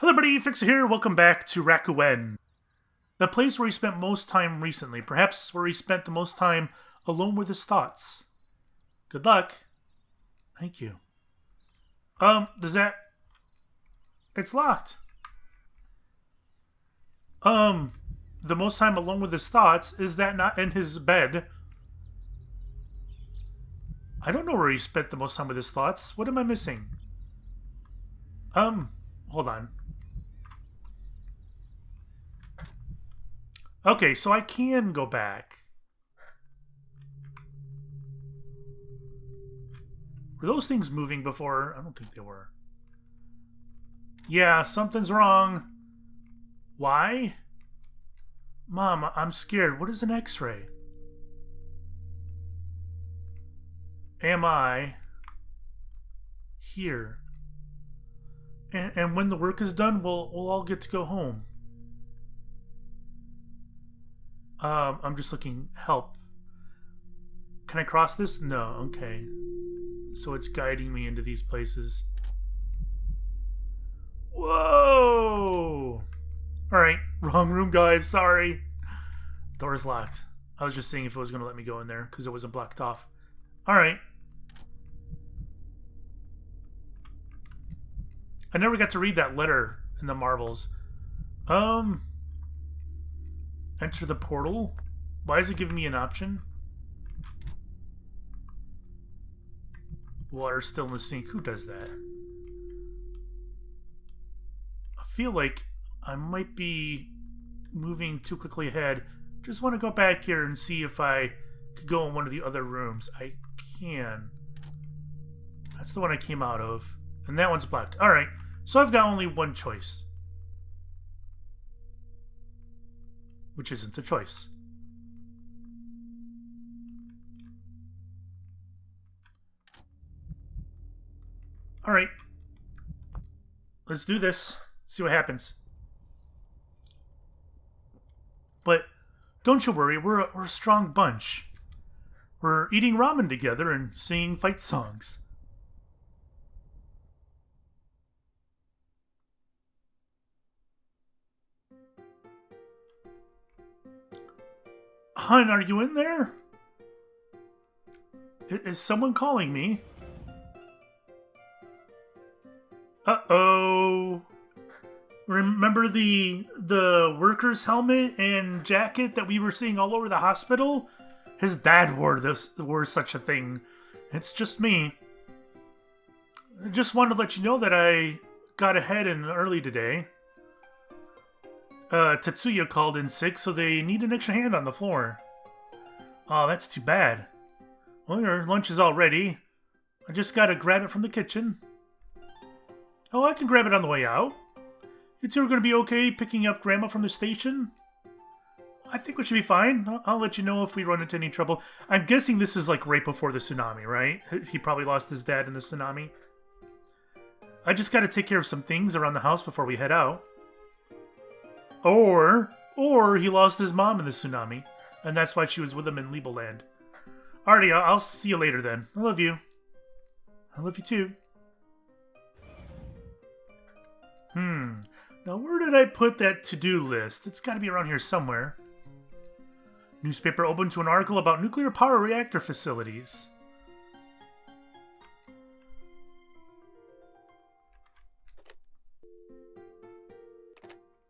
Hello everybody, Fixxxer here. Welcome back to Rakuen. The place where he spent most time recently. Perhaps where he spent the most time alone with his thoughts. Good luck. Thank you. Does that... It's locked. The most time alone with his thoughts, is that not in his bed? I don't know where he spent the most time with his thoughts. What am I missing? Hold on. Okay, so I can go back. Were those things moving before? I don't think they were. Yeah, something's wrong. Why? Mom, I'm scared. What is an X-ray? Am I here? And when the work is done, we'll all get to go home. I'm just looking. Help. Can I cross this? No. Okay. So it's guiding me into these places. Whoa! Alright. Wrong room, guys. Sorry. Door's locked. I was just seeing if it was going to let me go in there because it wasn't blocked off. Alright. I never got to read that letter in the Marvels. Enter the portal? Why is it giving me an option? Water still in the sink. Who does that? I feel like I might be moving too quickly ahead. Just want to go back here and see if I could go in one of the other rooms. I can. That's the one I came out of. And that one's blocked. Alright, so I've got only one choice. Which isn't the choice. Alright. Let's do this. See what happens. But don't you worry, we're a strong bunch. We're eating ramen together and singing fight songs. Hun, are you in there? Is someone calling me? Uh-oh. Remember the worker's helmet and jacket that we were seeing all over the hospital? His dad wore such a thing. It's just me. I just wanted to let you know that I got ahead and early today. Tetsuya called in sick, so they need an extra hand on the floor. Oh, that's too bad. Well, your lunch is all ready. I just gotta grab it from the kitchen. Oh, I can grab it on the way out. You two are gonna be okay picking up Grandma from the station? I think we should be fine. I'll let you know if we run into any trouble. I'm guessing this is like right before the tsunami, right? He probably lost his dad in the tsunami. I just gotta take care of some things around the house before we head out. Or he lost his mom in the tsunami, and that's why she was with him in Libeland. Alrighty, I'll see you later then. I love you. I love you too. Now where did I put that to-do list? It's gotta be around here somewhere. Newspaper open to an article about nuclear power reactor facilities.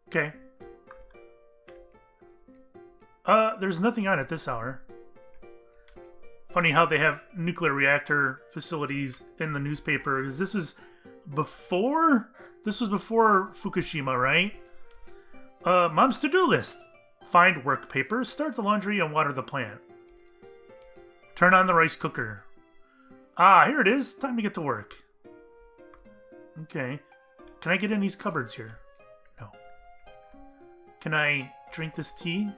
Okay. There's nothing on at this hour. Funny how they have nuclear reactor facilities in the newspaper. This is before? This was before Fukushima, right? Mom's to-do list. Find work paper, start the laundry, and water the plant. Turn on the rice cooker. Ah, here it is. Time to get to work. Okay. Can I get in these cupboards here? No. Can I drink this tea?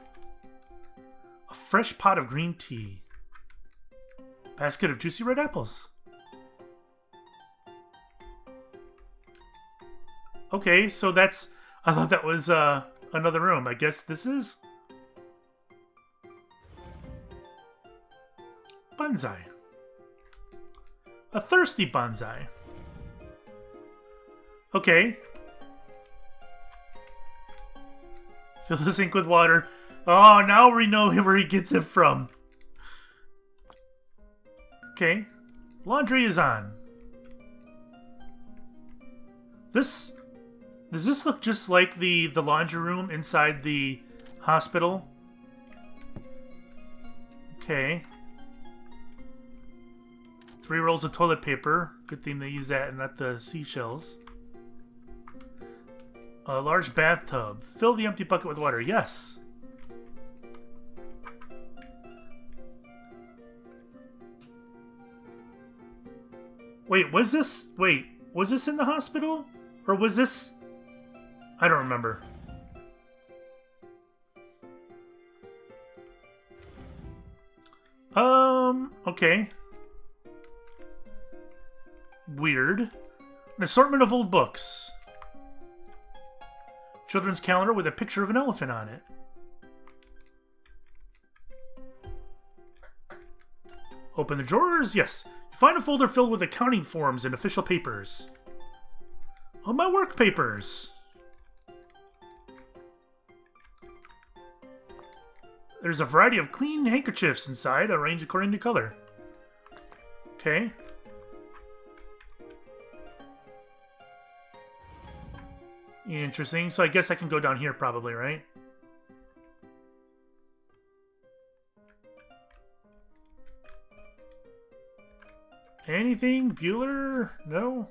A fresh pot of green tea. Basket of juicy red apples. Okay, so that's... I thought that was another room. I guess this is... Bonsai. A thirsty bonsai. Okay. Fill the sink with water. Oh, now we know where he gets it from. Okay. Laundry is on. Does this look just like the laundry room inside the hospital? Okay. 3 rolls of toilet paper. Good thing they use that and not the seashells. A large bathtub. Fill the empty bucket with water. Yes. Wait, was this in the hospital? Or was this... I don't remember. Okay. Weird. An assortment of old books. Children's calendar with a picture of an elephant on it. Open the drawers? Yes. You find a folder filled with accounting forms and official papers. Oh, my work papers. There's a variety of clean handkerchiefs inside, arranged according to color. Okay. Interesting. So I guess I can go down here probably, right? Anything? Bueller? No?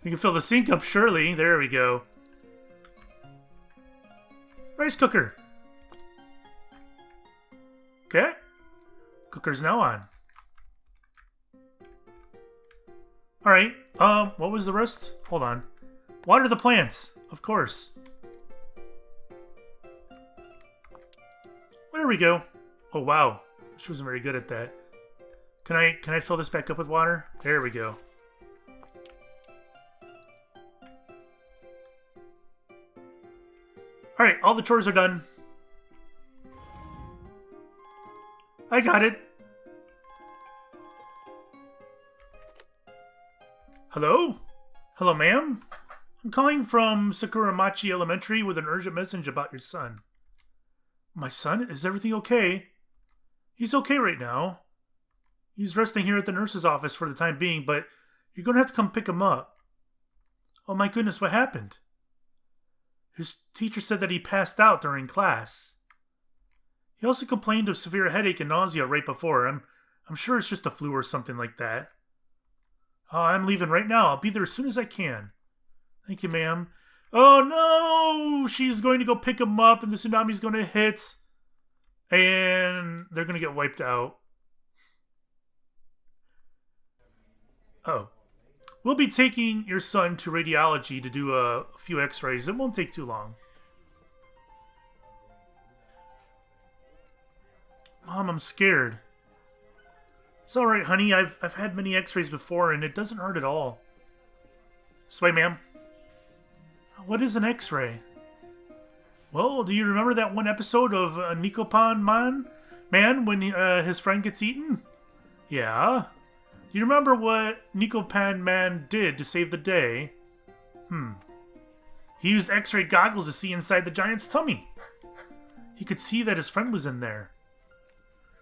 We can fill the sink up, surely. There we go. Rice cooker. Okay. Cooker's now on. Alright. What was the rest? Hold on. Water the plants. Of course. There we go. Oh, wow. She wasn't very good at that. Can I fill this back up with water? There we go. Alright, all the chores are done. I got it. Hello? Hello, ma'am? I'm calling from Sakuramachi Elementary with an urgent message about your son. My son? Is everything okay? He's okay right now. He's resting here at the nurse's office for the time being, but you're going to have to come pick him up. Oh my goodness, what happened? His teacher said that he passed out during class. He also complained of severe headache and nausea right before. I'm sure it's just a flu or something like that. Oh, I'm leaving right now. I'll be there as soon as I can. Thank you, ma'am. Oh no! She's going to go pick him up and the tsunami's going to hit. And they're going to get wiped out. Oh. We'll be taking your son to radiology to do a few x-rays. It won't take too long. Mom, I'm scared. It's alright, honey. I've had many x-rays before and it doesn't hurt at all. This way, ma'am. What is an x-ray? Well, do you remember that one episode of Nikopan Man when his friend gets eaten? Yeah. Do you remember what Nikopan Man did to save the day? He used x-ray goggles to see inside the giant's tummy. He could see that his friend was in there.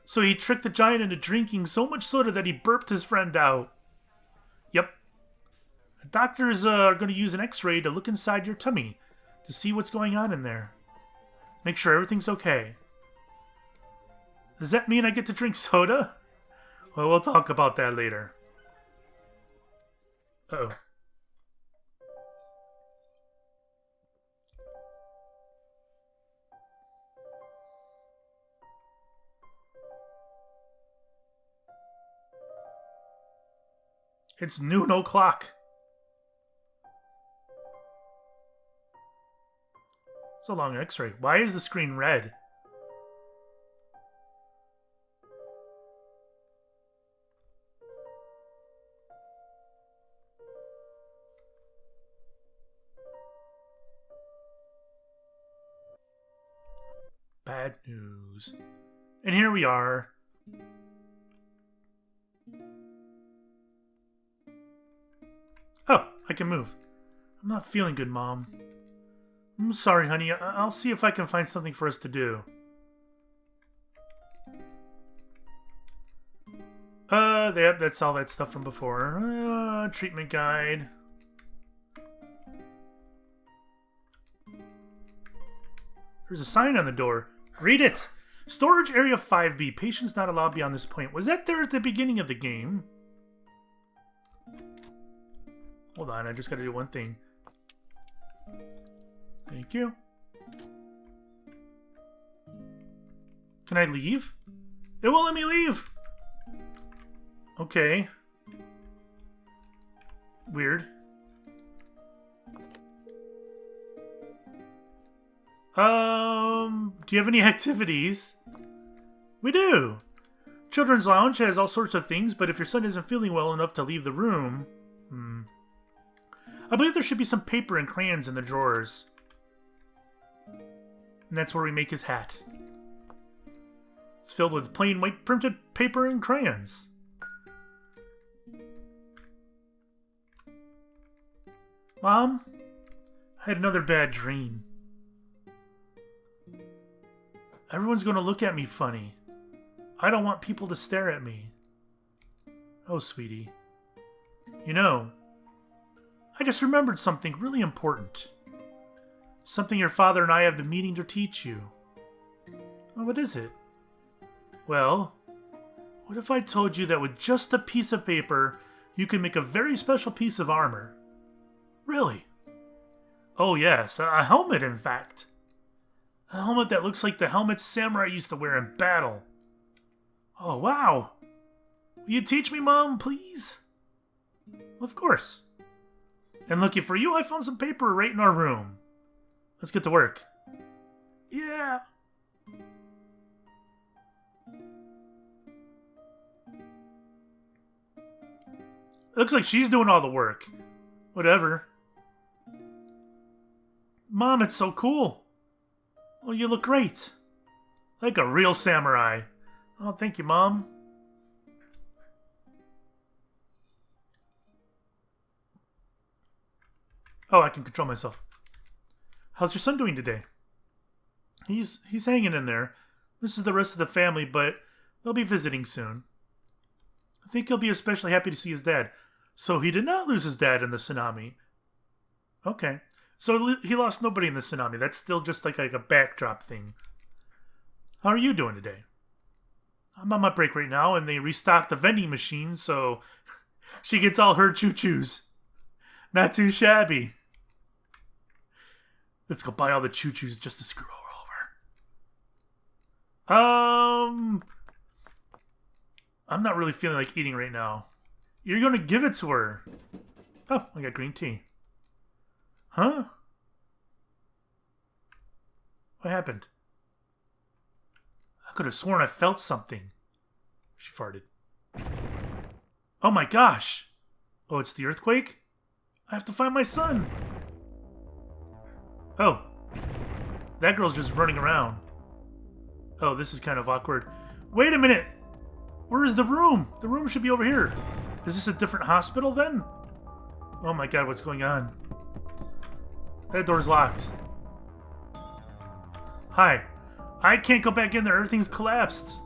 So he tricked the giant into drinking so much soda that he burped his friend out. Yep. The doctors are going to use an x-ray to look inside your tummy to see what's going on in there. Make sure everything's okay. Does that mean I get to drink soda? Well, we'll talk about that later. Uh-oh. It's noon o'clock. It's a long x-ray. Why is the screen red? Bad news. And here we are. Oh, I can move. I'm not feeling good, Mom. I'm sorry, honey. I'll see if I can find something for us to do. That's all that stuff from before. Treatment guide. There's a sign on the door. Read it! Storage area 5B. Patients not allowed beyond this point. Was that there at the beginning of the game? Hold on, I just gotta do one thing. Thank you. Can I leave? It won't let me leave! Okay. Weird. Do you have any activities? We do. Children's Lounge has all sorts of things, but if your son isn't feeling well enough to leave the room... I believe there should be some paper and crayons in the drawers. And that's where we make his hat. It's filled with plain white printed paper and crayons. Mom, I had another bad dream. Everyone's going to look at me funny. I don't want people to stare at me. Oh, sweetie. You know, I just remembered something really important. Something your father and I have been meaning to teach you. Oh, what is it? Well, what if I told you that with just a piece of paper, you can make a very special piece of armor? Really? Oh yes, a helmet in fact. A helmet that looks like the helmets samurai used to wear in battle. Oh wow. Will you teach me, Mom, please? Of course. And lucky for you, I found some paper right in our room. Let's get to work. Yeah. Looks like she's doing all the work. Whatever. Mom, it's so cool. Oh, you look great. Like a real samurai. Oh, thank you, Mom. Oh, I can control myself. How's your son doing today? He's hanging in there. This is the rest of the family, but they'll be visiting soon. I think he'll be especially happy to see his dad. So he did not lose his dad in the tsunami. Okay. So he lost nobody in the tsunami. That's still just like a backdrop thing. How are you doing today? I'm on my break right now, and they restocked the vending machine, so she gets all her choo-choos. Not too shabby. Let's go buy all the choo-choos just to screw her over. I'm not really feeling like eating right now. You're going to give it to her. Oh, I got green tea. Huh? What happened? I could have sworn I felt something. She farted. Oh my gosh! Oh, it's the earthquake? I have to find my son! Oh. That girl's just running around. Oh, this is kind of awkward. Wait a minute! Where is the room? The room should be over here. Is this a different hospital then? Oh my god, what's going on? That door's locked. Hi. I can't go back in there. Everything's collapsed.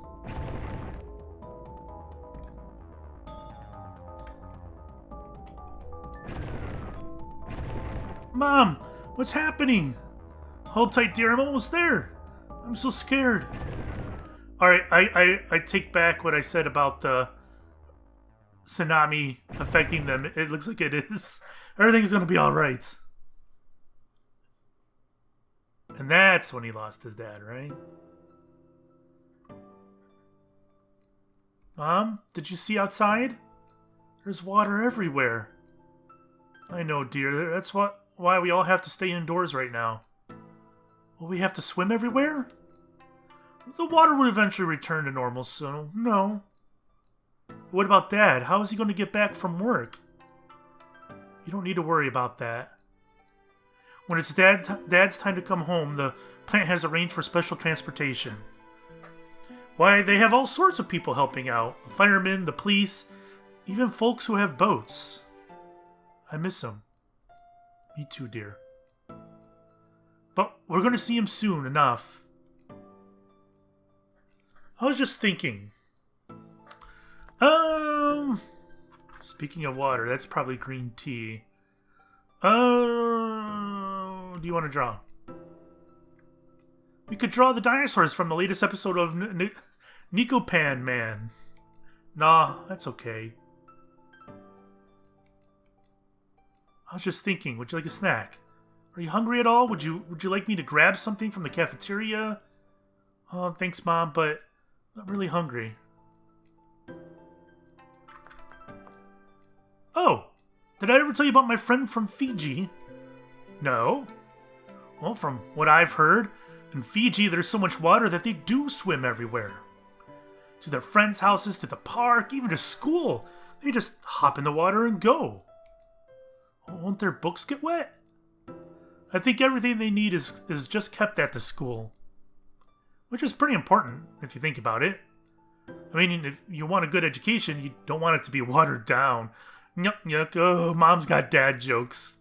Mom, what's happening? Hold tight, dear. I'm almost there. I'm so scared. Alright, I take back what I said about the tsunami affecting them. It looks like it is. Everything's gonna be alright. And that's when he lost his dad, right? Mom, did you see outside? There's water everywhere. I know, dear. That's why we all have to stay indoors right now. Will we have to swim everywhere? The water will eventually return to normal, so no. What about Dad? How is he going to get back from work? You don't need to worry about that. When it's Dad's time to come home, the plant has arranged for special transportation. Why, they have all sorts of people helping out. The firemen, the police, even folks who have boats. I miss them. Me too, dear. But we're going to see him soon enough. I was just thinking. Speaking of water, that's probably green tea. Do you want to draw? We could draw the dinosaurs from the latest episode of Nicopan Man. Nah, that's okay. I was just thinking, would you like a snack? Are you hungry at all? Would you like me to grab something from the cafeteria? Oh, thanks, Mom, but I'm not really hungry. Oh, did I ever tell you about my friend from Fiji? No. Well, from what I've heard, in Fiji there's so much water that they do swim everywhere. To their friends' houses, to the park, even to school. They just hop in the water and go. Won't their books get wet? I think everything they need is just kept at the school. Which is pretty important, if you think about it. I mean, if you want a good education, you don't want it to be watered down. Yuck, yuck, oh, Mom's got dad jokes.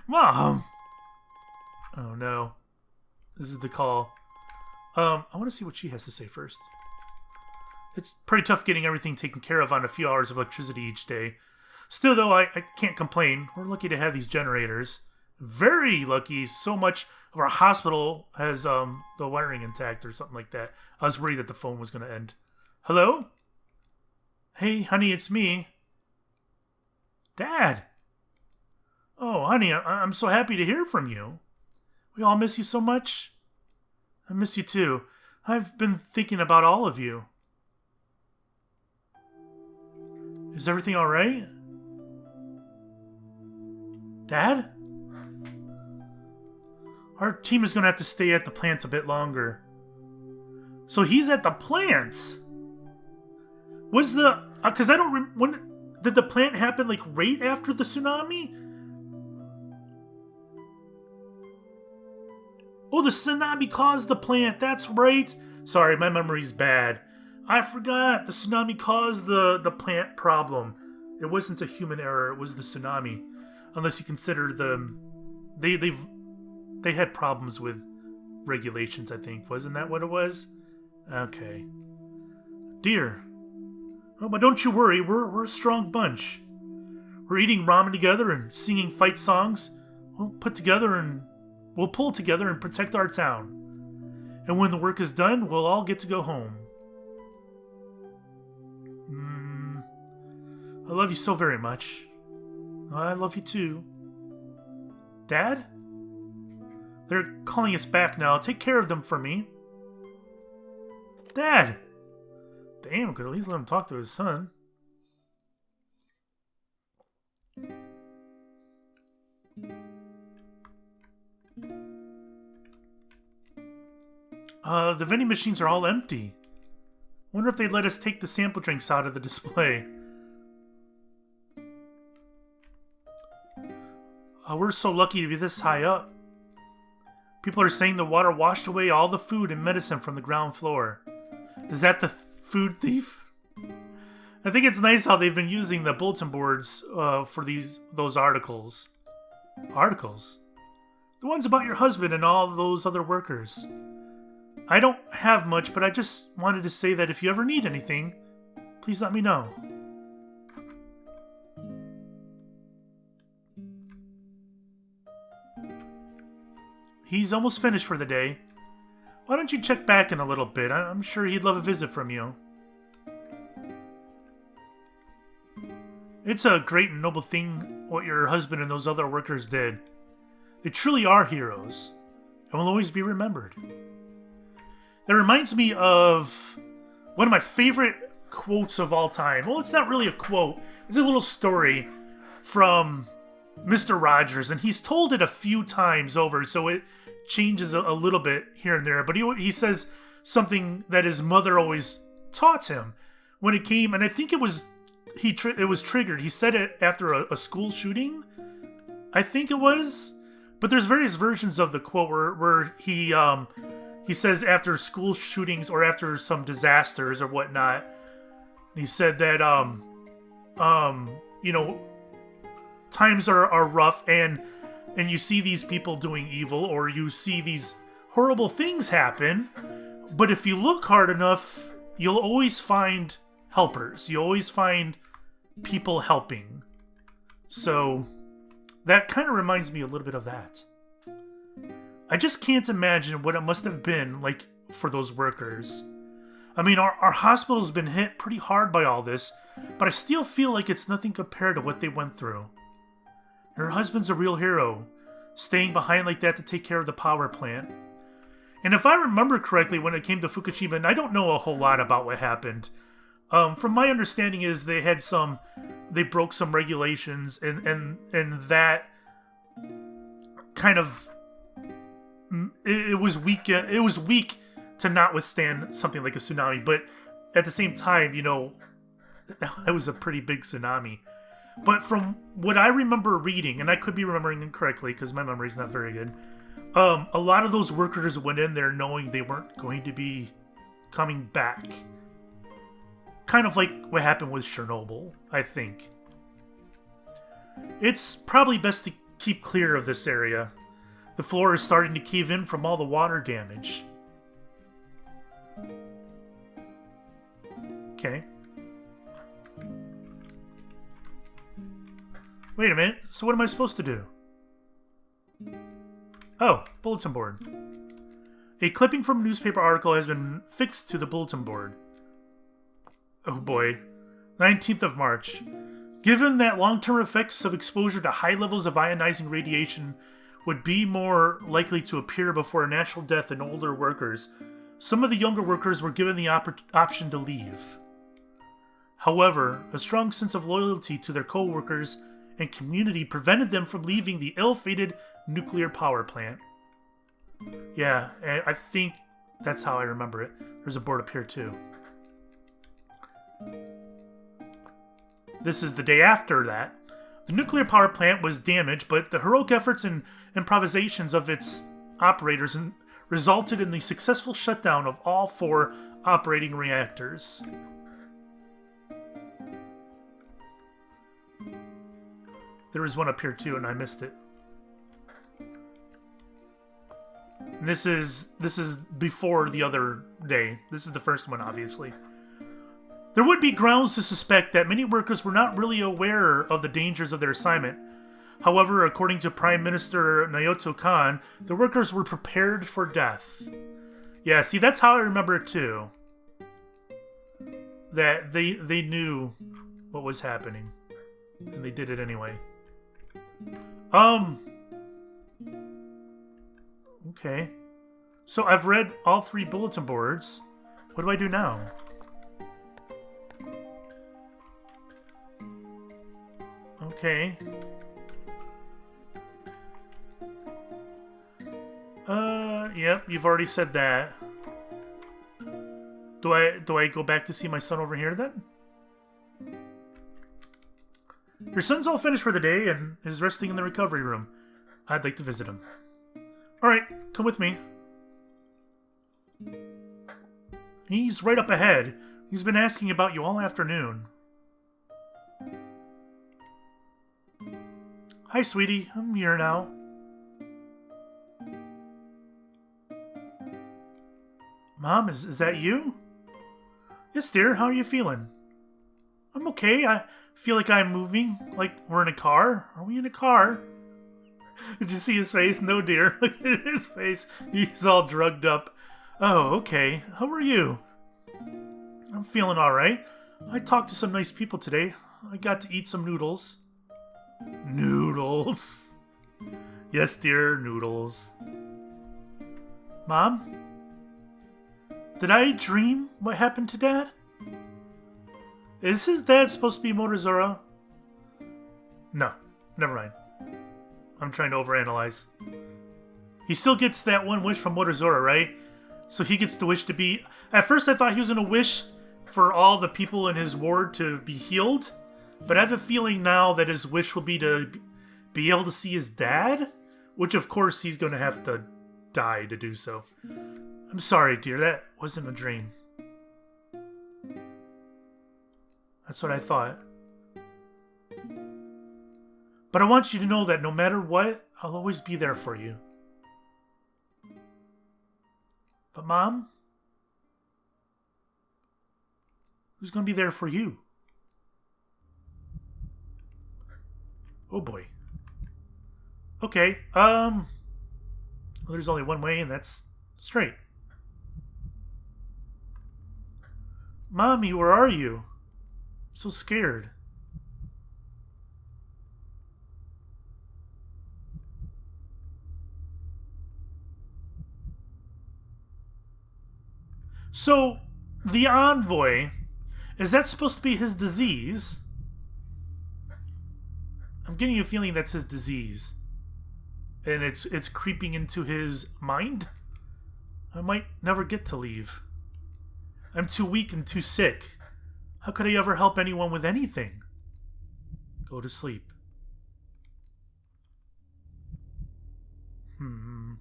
Mom! Oh no. This is the call. I want to see what she has to say first. It's pretty tough getting everything taken care of on a few hours of electricity each day. Still, though, I can't complain. We're lucky to have these generators. Very lucky. So much of our hospital has the wiring intact or something like that. I was worried that the phone was going to end. Hello? Hey, honey, it's me. Dad! Oh, honey, I'm so happy to hear from you. We all miss you so much. I miss you too. I've been thinking about all of you. Is everything alright? Dad? Our team is going to have to stay at the plant a bit longer. So he's at the plant? Was the... Because I don't... When did the plant happen, like, right after the tsunami? Oh, the tsunami caused the plant. That's right. Sorry, my memory's bad. I forgot. The tsunami caused the plant problem. It wasn't a human error. It was the tsunami. Unless you consider they had problems with regulations, I think. Wasn't that what it was? Okay. Dear. Oh, but don't you worry. We're a strong bunch. We're eating ramen together and singing fight songs. We'll pull together and protect our town. And when the work is done, we'll all get to go home. I love you so very much. I love you too. Dad? They're calling us back now. Take care of them for me. Dad! Damn, could at least let him talk to his son. The vending machines are all empty. Wonder if they'd let us take the sample drinks out of the display. We're so lucky to be this high up. People are saying the water washed away all the food and medicine from the ground floor. Is that the food thief? I think it's nice how they've been using the bulletin boards for those articles. Articles? The ones about your husband and all those other workers. I don't have much, but I just wanted to say that if you ever need anything, please let me know. He's almost finished for the day. Why don't you check back in a little bit? I'm sure he'd love a visit from you. It's a great and noble thing what your husband and those other workers did. They truly are heroes, and will always be remembered. That reminds me of one of my favorite quotes of all time. Well, it's not really a quote. It's a little story from Mr. Rogers, and he's told it a few times over, so it changes a little bit here and there. But he says something that his mother always taught him when it came, and I think it was triggered. He said it after a school shooting, I think it was. But there's various versions of the quote where he says after school shootings or after some disasters or whatnot. He said that times are rough, and and you see these people doing evil, or you see these horrible things happen, but if you look hard enough, you'll always find helpers. You always find people helping. So that kind of reminds me a little bit of that. I just can't imagine what it must have been like for those workers. I mean, our hospital's been hit pretty hard by all this, but I still feel like it's nothing compared to what they went through. Her husband's a real hero, staying behind like that to take care of the power plant. And if I remember correctly, when it came to Fukushima, and I don't know a whole lot about what happened, from my understanding is they broke some regulations, and that kind of, it was weak to not withstand something like a tsunami, but at the same time, you know, that was a pretty big tsunami. But from what I remember reading, and I could be remembering incorrectly because my memory's not very good, a lot of those workers went in there knowing they weren't going to be coming back. Kind of like what happened with Chernobyl, I think. It's probably best to keep clear of this area. The floor is starting to cave in from all the water damage. Okay. Wait a minute, so what am I supposed to do? Oh, bulletin board. A clipping from a newspaper article has been fixed to the bulletin board. Oh boy. 19th of March. Given that long-term effects of exposure to high levels of ionizing radiation would be more likely to appear before a natural death in older workers, some of the younger workers were given the option to leave. However, a strong sense of loyalty to their co-workers and community prevented them from leaving the ill-fated nuclear power plant. Yeah, I think that's how I remember it. There's a board up here too. This is the day after that. The nuclear power plant was damaged, but the heroic efforts and improvisations of its operators resulted in the successful shutdown of all 4 operating reactors. There was one up here too, and I missed it. And this is before the other day. This is the first one, obviously. There would be grounds to suspect that many workers were not really aware of the dangers of their assignment. However, according to Prime Minister Naoto Kan, the workers were prepared for death. Yeah, see, that's how I remember it too. That they knew what was happening. And they did it anyway. Okay. So I've read all 3 bulletin boards. What do I do now? Okay. Yep, you've already said that. Do I go back to see my son over here then? Your son's all finished for the day and is resting in the recovery room. I'd like to visit him. Alright, come with me. He's right up ahead. He's been asking about you all afternoon. Hi, sweetie. I'm here now. Mom, is that you? Yes, dear. How are you feeling? I'm okay. I feel like I'm moving. Like we're in a car. Are we in a car? Did you see his face? No, dear. Look at his face. He's all drugged up. Oh, okay. How are you? I'm feeling alright. I talked to some nice people today. I got to eat some noodles. Noodles. Yes, dear, noodles. Mom? Did I dream what happened to Dad? Is his dad supposed to be Motozora? No, never mind. I'm trying to overanalyze. He still gets that one wish from Motozora, right? So he gets the wish to be... At first I thought he was going to wish for all the people in his ward to be healed. But I have a feeling now that his wish will be to be able to see his dad. Which of course he's going to have to die to do so. I'm sorry, dear. That wasn't a dream. That's what I thought. But I want you to know that no matter what, I'll always be there for you. But Mom? Who's gonna be there for you? Oh boy. Okay, well, there's only one way, and that's straight. Mommy, where are you? I'm so scared. So, the envoy, is that supposed to be his disease? I'm getting a feeling that's his disease. And it's creeping into his mind? I might never get to leave. I'm too weak and too sick. How could I ever help anyone with anything? Go to sleep. Don't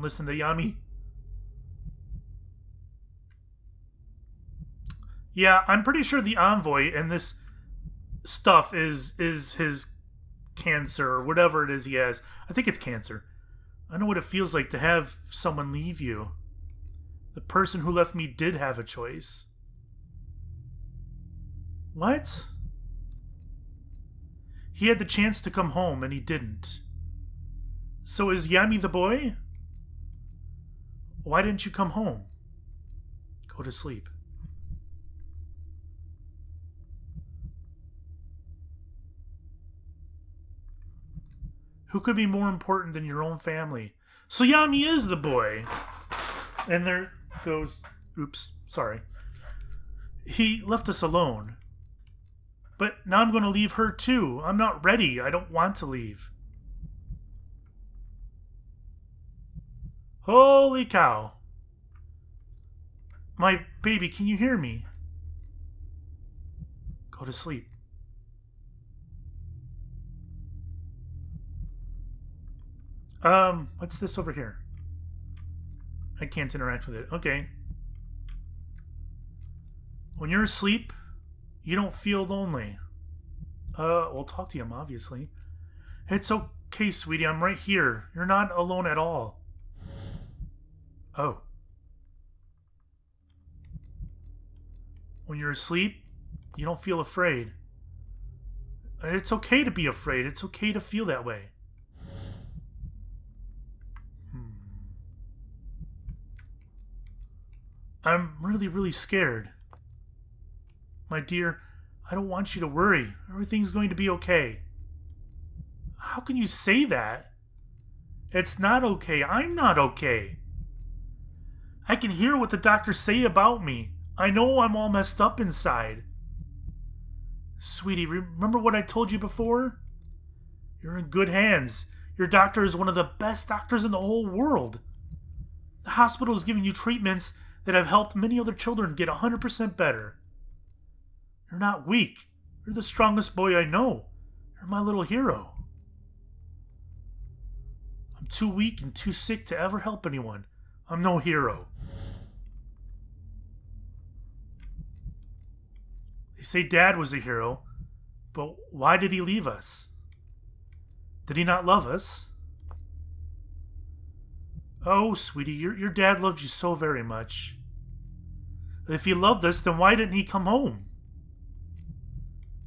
listen to Yami. Yeah, I'm pretty sure the envoy and this stuff is his cancer or whatever it is he has. I think it's cancer. I know what it feels like to have someone leave you. The person who left me did have a choice. What? He had the chance to come home and he didn't. So is Yami the boy? Why didn't you come home? Go to sleep. Who could be more important than your own family? So Yami is the boy. And there goes... Oops, sorry. He left us alone. But now I'm going to leave her too. I'm not ready. I don't want to leave. Holy cow. My baby, can you hear me? Go to sleep. What's this over here? I can't interact with it. Okay. When you're asleep, you don't feel lonely. We'll talk to him, obviously. It's okay, sweetie. I'm right here. You're not alone at all. Oh. When you're asleep, you don't feel afraid. It's okay to be afraid. It's okay to feel that way. I'm really, really scared. My dear, I don't want you to worry. Everything's going to be okay. How can you say that? It's not okay. I'm not okay. I can hear what the doctors say about me. I know I'm all messed up inside. Sweetie, remember what I told you before? You're in good hands. Your doctor is one of the best doctors in the whole world. The hospital is giving you treatments that have helped many other children get 100% better. You're not weak. You're the strongest boy I know. You're my little hero. I'm too weak and too sick to ever help anyone. I'm no hero. They say Dad was a hero, but why did he leave us? Did he not love us? Oh, sweetie, your dad loved you so very much. If he loved us, then why didn't he come home?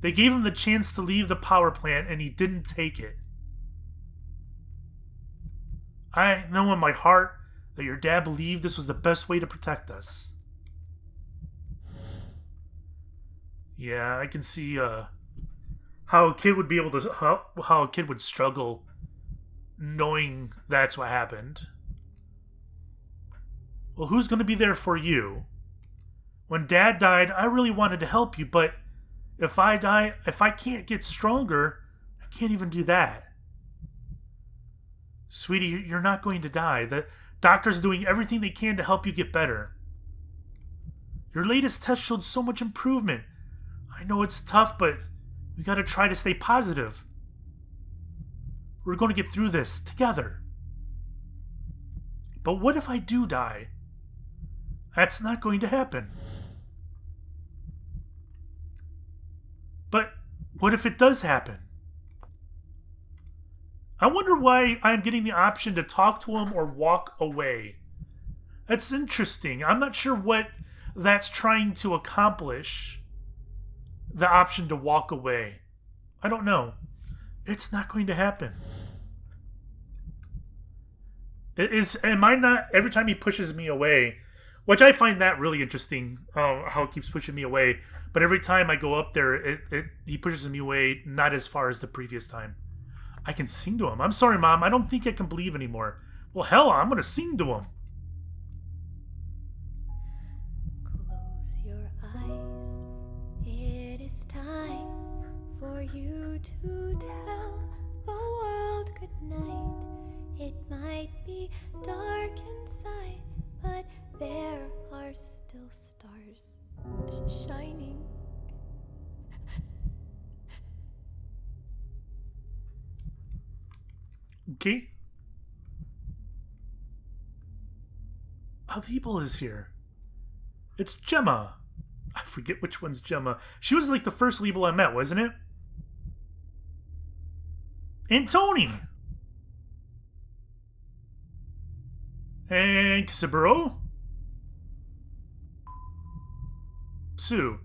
They gave him the chance to leave the power plant, and he didn't take it. I know in my heart that your dad believed this was the best way to protect us. Yeah, I can see how a kid would be able to... how a kid would struggle knowing that's what happened. Well, who's going to be there for you? When Dad died, I really wanted to help you, but if I die, if I can't get stronger, I can't even do that. Sweetie, you're not going to die. The doctor's doing everything they can to help you get better. Your latest test showed so much improvement. I know it's tough, but we gotta try to stay positive. We're going to get through this together. But what if I do die? That's not going to happen. But what if it does happen? I wonder why I'm getting the option to talk to him or walk away. That's interesting. I'm not sure what that's trying to accomplish. The option to walk away. I don't know. It's not going to happen. Am I not, every time he pushes me away, which I find that really interesting, how it keeps pushing me away, but every time I go up there, he pushes me away, not as far as the previous time. I can sing to him. I'm sorry, Mom, I don't think I can believe anymore. Well, hell, I'm going to sing to him. Close your eyes. It is time for you to tell the world good night. It might be dark inside, but there are still stars shining. Okay. Alibel is here. It's Gemma. I forget which one's Gemma. She was like the first Liebel I met, wasn't it? And Tony. And Kisaburo. Sue.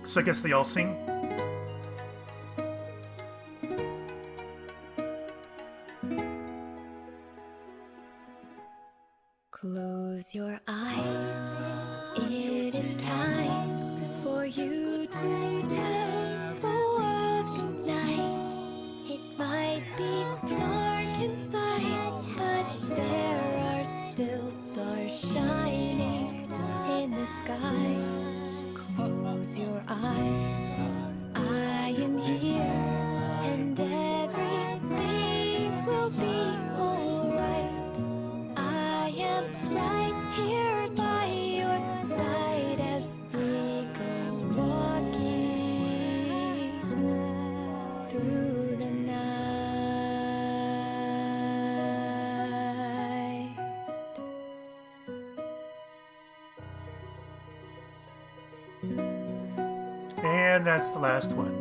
So I guess they all sing. Close your eyes. It is time for you to tell the world good night. It might be dark inside, but there are still stars shining in the sky. Close your eyes. I am here, and everything will be alright. I am right here by your side as we go walking through the night. And that's the last one.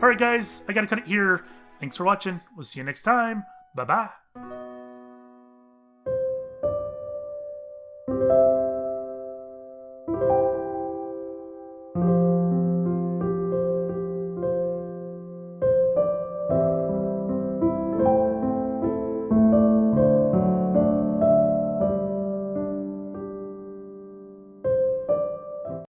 Alright guys, I gotta cut it here. Thanks for watching. We'll see you next time. Bye-bye.